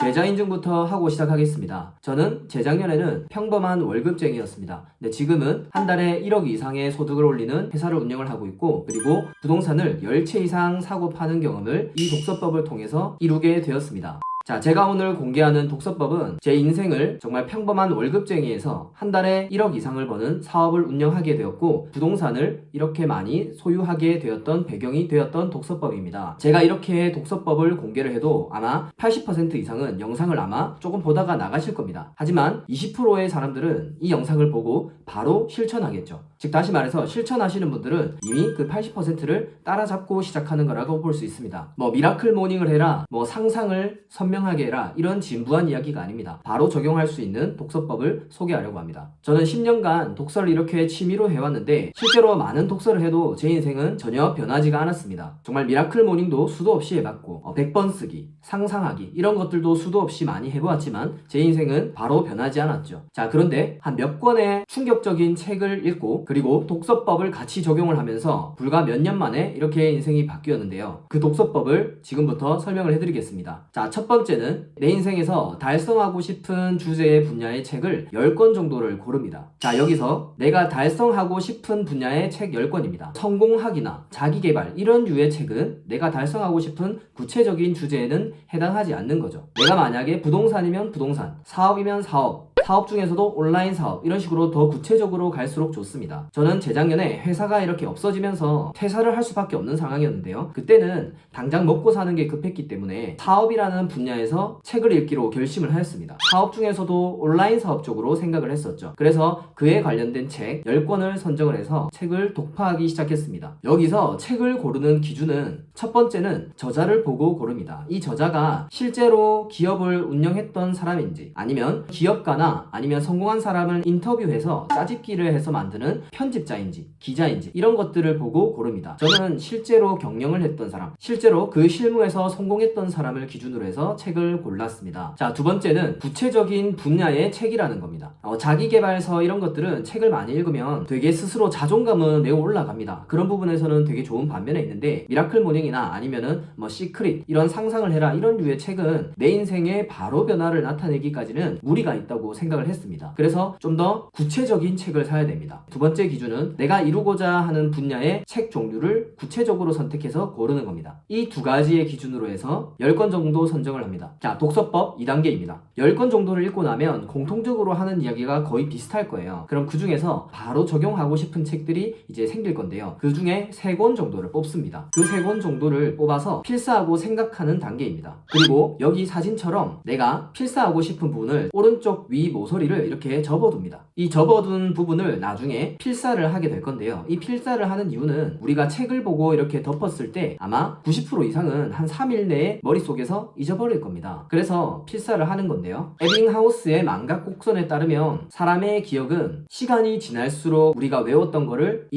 계좌 인증부터 하고 시작하겠습니다. 저는 재작년에는 평범한 월급쟁이였습니다. 근데 지금은 한 달에 1억 이상의 소득을 올리는 회사를 운영을 하고 있고, 그리고 부동산을 10채 이상 사고 파는 경험을 이 독서법을 통해서 이루게 되었습니다. 자, 제가 오늘 공개하는 독서법은 제 인생을 정말 평범한 월급쟁이에서 한 달에 1억 이상을 버는 사업을 운영하게 되었고, 부동산을 이렇게 많이 소유하게 되었던 배경이 되었던 독서법입니다. 제가 이렇게 독서법을 공개를 해도 아마 80% 이상은 영상을 아마 조금 보다가 나가실 겁니다. 하지만 20%의 사람들은 이 영상을 보고 바로 실천하겠죠. 즉 다시 말해서 실천하시는 분들은 이미 그 80%를 따라잡고 시작하는 거라고 볼 수 있습니다. 미라클 모닝을 해라, 상상을 선명하게 해라, 이런 진부한 이야기가 아닙니다. 바로 적용할 수 있는 독서법을 소개하려고 합니다. 저는 10년간 독서를 이렇게 취미로 해왔는데 실제로 많은 독서를 해도 제 인생은 전혀 변하지가 않았습니다. 정말 미라클 모닝도 수도 없이 해봤고 100번 쓰기, 상상하기 이런 것들도 수도 없이 많이 해보았지만 제 인생은 바로 변하지 않았죠. 자, 그런데 한 몇 권의 충격적인 책을 읽고 그리고 독서법을 같이 적용을 하면서 불과 몇 년 만에 이렇게 인생이 바뀌었는데요. 그 독서법을 지금부터 설명을 해드리겠습니다. 자, 첫 번째는 내 인생에서 달성하고 싶은 주제의 분야의 책을 10권 정도를 고릅니다. 자, 여기서 내가 달성하고 싶은 분야의 책 10권입니다. 성공학이나 자기계발 이런 류의 책은 내가 달성하고 싶은 구체적인 주제에는 해당하지 않는 거죠. 내가 만약에 부동산이면 부동산, 사업이면 사업, 사업 중에서도 온라인 사업 이런 식으로 더 구체적으로 갈수록 좋습니다. 저는 재작년에 회사가 이렇게 없어지면서 퇴사를 할 수밖에 없는 상황이었는데요. 그때는 당장 먹고 사는 게 급했기 때문에 사업이라는 분야에서 책을 읽기로 결심을 하였습니다. 사업 중에서도 온라인 사업 쪽으로 생각을 했었죠. 그래서 그에 관련된 책 10권을 선정을 해서 책을 독파하기 시작했습니다. 여기서 책을 고르는 기준은 첫 번째는 저자를 보고 고릅니다. 이 저자가 실제로 기업을 운영했던 사람인지 아니면 기업가나 아니면 성공한 사람을 인터뷰해서 짜집기를 해서 만드는 편집자인지 기자인지 이런 것들을 보고 고릅니다. 저는 실제로 경영을 했던 사람, 실제로 그 실무에서 성공했던 사람을 기준으로 해서 책을 골랐습니다. 자, 두 번째는 구체적인 분야의 책이라는 겁니다. 자기계발서 이런 것들은 책을 많이 읽으면 되게 스스로 자존감은 매우 올라갑니다. 그런 부분에서는 되게 좋은 반면에 있는데 미라클 모닝이나 아니면은 시크릿 이런 상상을 해라 이런 류의 책은 내 인생의 바로 변화를 나타내기까지는 무리가 있다고 생각을 했습니다. 그래서 좀 더 구체적인 책을 사야 됩니다. 두 번째 기준은 내가 이루고자 하는 분야의 책 종류를 구체적으로 선택해서 고르는 겁니다. 이 두 가지의 기준으로 해서 10권 정도 선정을 합니다. 자, 독서법 2단계입니다. 10권 정도를 읽고 나면 공통적으로 하는 이야기가 거의 비슷할 거예요. 그럼 그 중에서 바로 적용하고 싶은 책들이 이제 생길 건데요. 그 중에 3권 정도를 뽑습니다. 그 3권 정도를 뽑아서 필사하고 생각하는 단계입니다. 그리고 여기 사진처럼 내가 필사하고 싶은 부분을 오른쪽 위 모서리를 이렇게 접어둡니다. 이 접어둔 부분을 나중에 필사를 하게 될 건데요. 이 필사를 하는 이유는 우리가 책을 보고 이렇게 덮었을 때 아마 90% 이상은 한 3일 내에 머릿속에서 잊어버릴 겁니다. 그래서 필사를 하는 건데요. 에빙하우스의 망각 곡선에 따르면 사람의 기억은 시간이 지날수록 우리가 외웠던 거를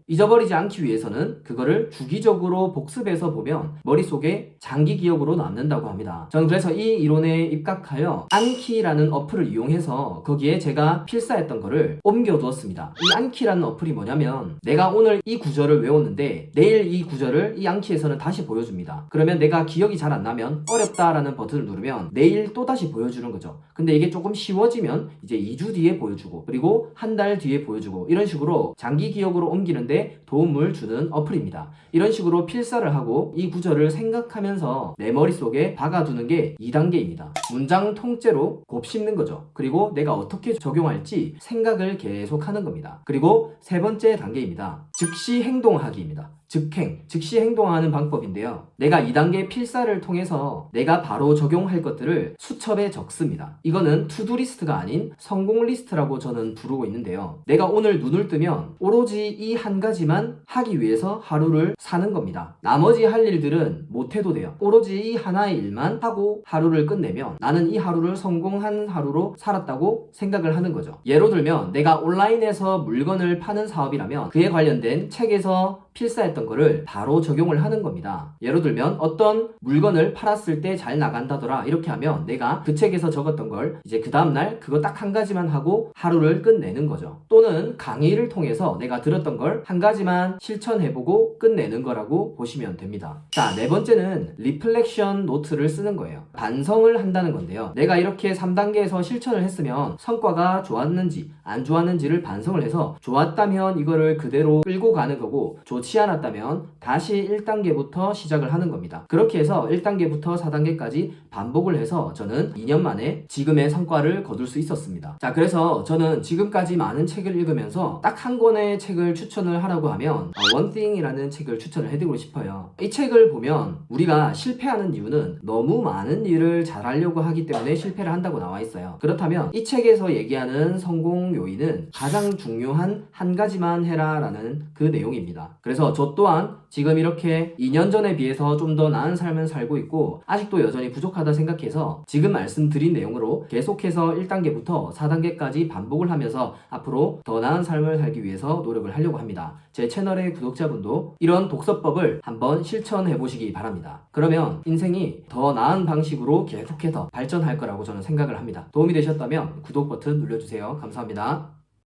잊어버리지 않기 위해서는 그거를 주기적으로 복습해서 보면 머릿속에 장기 기억으로 남는다고 합니다. 저는 그래서 이 이론에 입각하여 안키라는 어플을 이용해서 거기에 제가 필사했던 거를 옮겨두었습니다. 이 안키라는 어플이 뭐냐면 내가 오늘 이 구절을 외웠는데 내일 이 구절을 이 안키에서는 다시 보여줍니다. 그러면 내가 기억이 잘 안 나면 어렵다라는 버튼을 누르면 내일 또 다시 보여주는 거죠. 근데 이게 조금 쉬워지면 이제 2주 뒤에 보여주고 그리고 한 달 뒤에 보여주고 이런 식으로 장기 기억으로 옮기는데 도움을 주는 어플입니다. 이런 식으로 필사를 하고 이 구절을 생각하면서 내 머릿속에 박아두는 게 2단계입니다. 문장 통째로 곱씹는 거죠. 그리고 내가 어떻게 적용할지 생각을 계속하는 겁니다. 그리고 세 번째 단계입니다. 즉시 행동하기입니다. 즉시 행동하는 방법인데요. 내가 2단계 필사를 통해서 내가 바로 적용할 것들을 수첩에 적습니다. 이거는 투두 리스트가 아닌 성공 리스트라고 저는 부르고 있는데요. 내가 오늘 눈을 뜨면 오로지 이 한 가지만 하기 위해서 하루를 사는 겁니다. 나머지 할 일들은 못해도 돼요. 오로지 이 하나의 일만 하고 하루를 끝내면 나는 이 하루를 성공한 하루로 살았다고 생각을 하는 거죠. 예로 들면 내가 온라인에서 물건을 파는 사업이라면 그에 관련된 된 책에서 필사했던 거를 바로 적용을 하는 겁니다. 예를 들면 어떤 물건을 팔았을 때 잘 나간다더라 이렇게 하면 내가 그 책에서 적었던 걸 이제 그 다음날 그거 딱 한 가지만 하고 하루를 끝내는 거죠. 또는 강의를 통해서 내가 들었던 걸 한 가지만 실천해보고 끝내는 거라고 보시면 됩니다. 자, 네 번째는 리플렉션 노트를 쓰는 거예요. 반성을 한다는 건데요. 내가 이렇게 3단계에서 실천을 했으면 성과가 좋았는지 안 좋았는지를 반성을 해서 좋았다면 이거를 그대로 끌고 가는 거고 좋지 않았다면 다시 1단계부터 시작을 하는 겁니다. 그렇게 해서 1단계부터 4단계까지 반복을 해서 저는 2년 만에 지금의 성과를 거둘 수 있었습니다. 자, 그래서 저는 지금까지 많은 책을 읽으면서 딱 한 권의 책을 추천을 하라고 하면 One Thing이라는 책을 추천을 해드리고 싶어요. 이 책을 보면 우리가 실패하는 이유는 너무 많은 일을 잘하려고 하기 때문에 실패를 한다고 나와 있어요. 그렇다면 이 책에서 얘기하는 성공 요인은 가장 중요한 한 가지만 해라 라는 그 내용입니다. 그래서 저 또한 지금 이렇게 2년 전에 비해서 좀 더 나은 삶을 살고 있고 아직도 여전히 부족하다 생각해서 지금 말씀드린 내용으로 계속해서 1단계부터 4단계까지 반복을 하면서 앞으로 더 나은 삶을 살기 위해서 노력을 하려고 합니다. 제 채널의 구독자분도 이런 독서법을 한번 실천해 보시기 바랍니다. 그러면 인생이 더 나은 방식으로 계속해서 발전할 거라고 저는 생각을 합니다. 도움이 되셨다면 구독 버튼 눌러주세요. 감사합니다.